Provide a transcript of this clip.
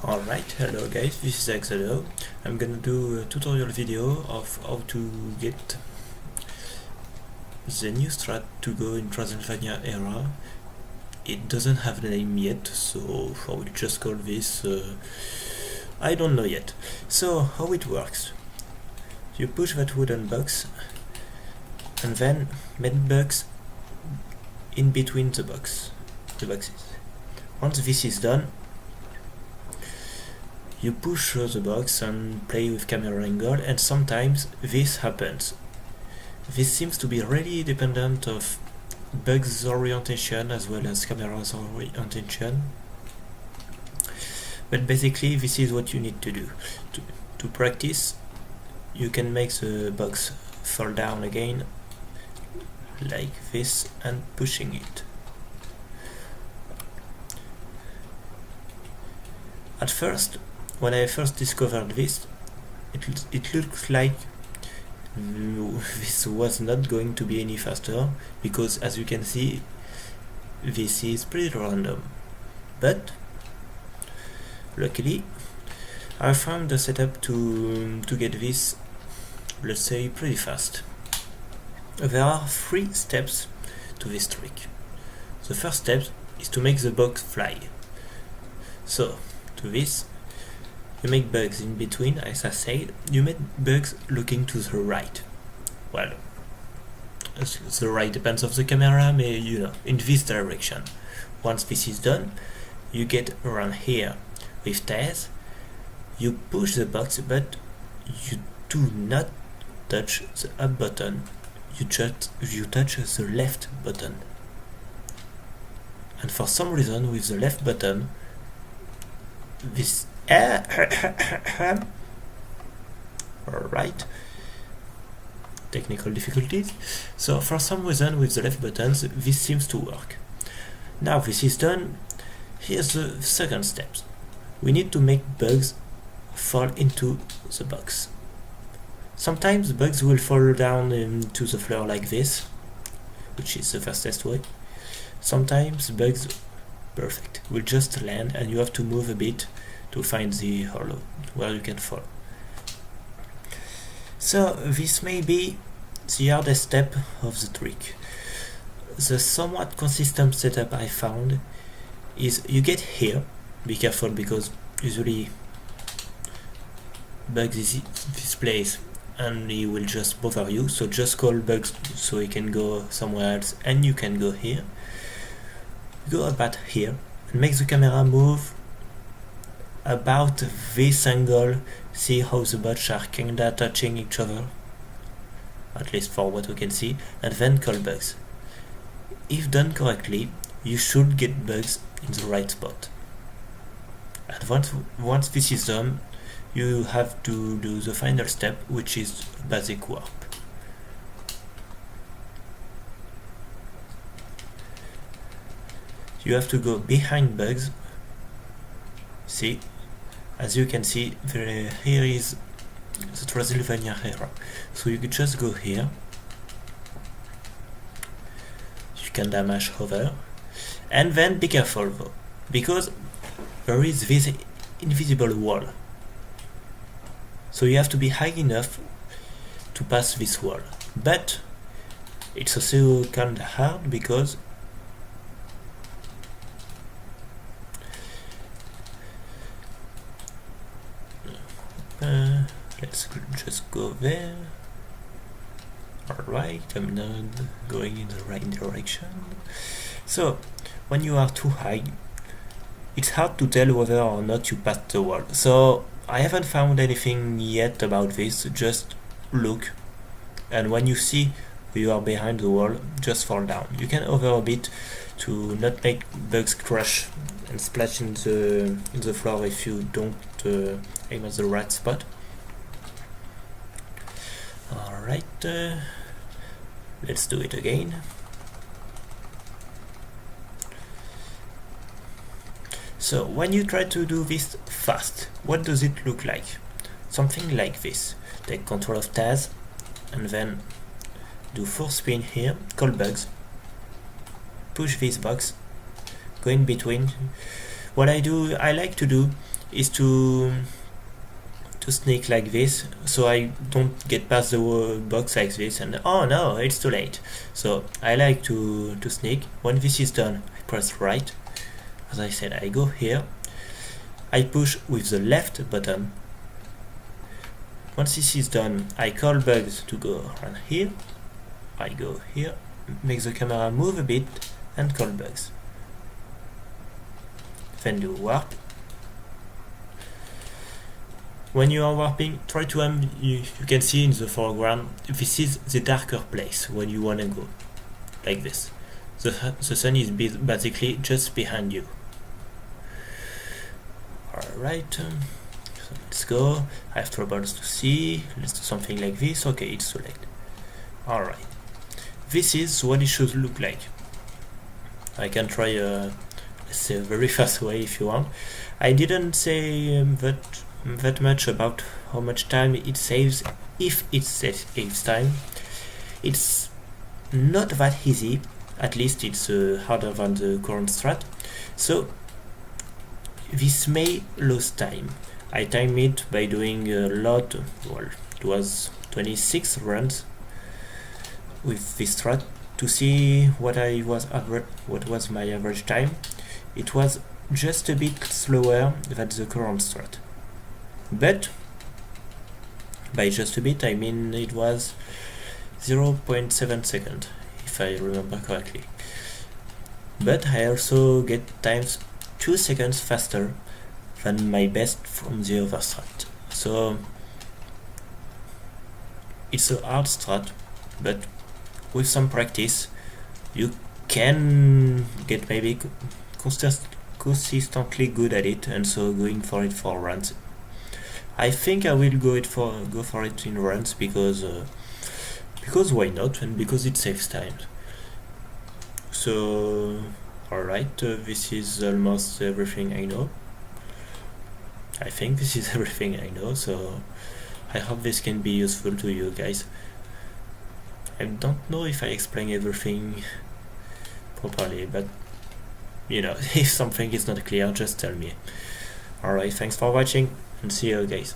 Alright, hello guys, this is Exodo. I'm gonna do a tutorial video of how to get the new strat to go in Transylvania Era. It doesn't have a name yet, so I will just call this I don't know yet. So, how it works. You push that wooden box and then make bugs in between the boxes. Once this is done, you push the box and play with camera angle, and sometimes this happens. This seems to be really dependent of bugs orientation as well as camera's orientation. But basically this is what you need to do. To practice, you can make the box fall down again like this and pushing it. At first, when I first discovered this, it looks like this was not going to be any faster, because as you can see, this is pretty random. But luckily, I found a setup to get this, let's say, pretty fast. There are 3 steps to this trick. The first step is to make the box fly. So, to this, you make bugs in between, as I said. You make bugs looking to the right. Well, the right depends on the camera, but you know, in this direction. Once this is done, you get around here with tears. You push the box, but you do not touch the up button. You touch the left button. And for some reason, with the left button, this alright, technical difficulties. So for some reason with the left buttons this seems to work. Now this is done, here's the second step. We need to make bugs fall into the box. Sometimes bugs will fall down into the floor like this, which is the fastest way. Sometimes bugs, perfect, will just land and you have to move a bit to find the hollow where you can fall. So this may be the hardest step of the trick. The somewhat consistent setup I found is you get here, be careful because usually bugs is this place and he will just bother you, so just call bugs so he can go somewhere else and you can go here. Go about here and make the camera move about this angle. See how the bugs are kinda touching each other, at least for what we can see, and then call bugs. If done correctly, you should get bugs in the right spot. And once this is done, you have to do the final step, which is basic warp. You have to go behind bugs. See, as you can see, here is the Transylvanian Era. So you could just go here. You can damage over, and then be careful though, because there is this invisible wall. So you have to be high enough to pass this wall. But it's also kinda hard because let's just go there. Alright, I'm not going in the right direction. So, when you are too high, it's hard to tell whether or not you passed the wall. So, I haven't found anything yet about this, just look. And when you see you are behind the wall, just fall down. You can hover a bit to not make bugs crash and splash in the floor if you don't aim at the right spot. Alright, let's do it again. So when you try to do this fast, what does it look like? Something like this. Take control of Taz and then do 4 spin here, call bugs, push this box, go in between. What I like to do is to sneak like this, so I don't get past the box like this and oh no, it's too late. So I like to sneak. When this is done, I press right. As I said, I go here, I push with the left button. Once this is done, I call bugs to go around here. I go here, make the camera move a bit and call bugs. Then do warp. When you are warping, try to you can see in the foreground, this is the darker place when you want to go, like this. The sun is basically just behind you. Alright, so let's go. I have troubles to see. Let's do something like this. Okay, it's too late. Alright, this is what it should look like. I can try let's say a very fast way if you want. I didn't say that much about how much time it saves, if it saves time. It's not that easy, at least it's harder than the current strat, so this may lose time. I timed it by doing a lot, well, it was 26 runs with this strat to see what was my average time. It was just a bit slower than the current strat. But by just a bit, I mean it was 0.7 seconds, if I remember correctly. But I also get times 2 seconds faster than my best from the other strat. So it's a hard strat, but with some practice, you can get maybe consistently good at it, and so going for it for runs. I think I will go for it in runs because why not, and because it saves time. So alright, this is almost everything I know. I think this is everything I know, so I hope this can be useful to you guys. I don't know if I explain everything properly, but you know, if something is not clear, just tell me. Alright, thanks for watching, and see you guys.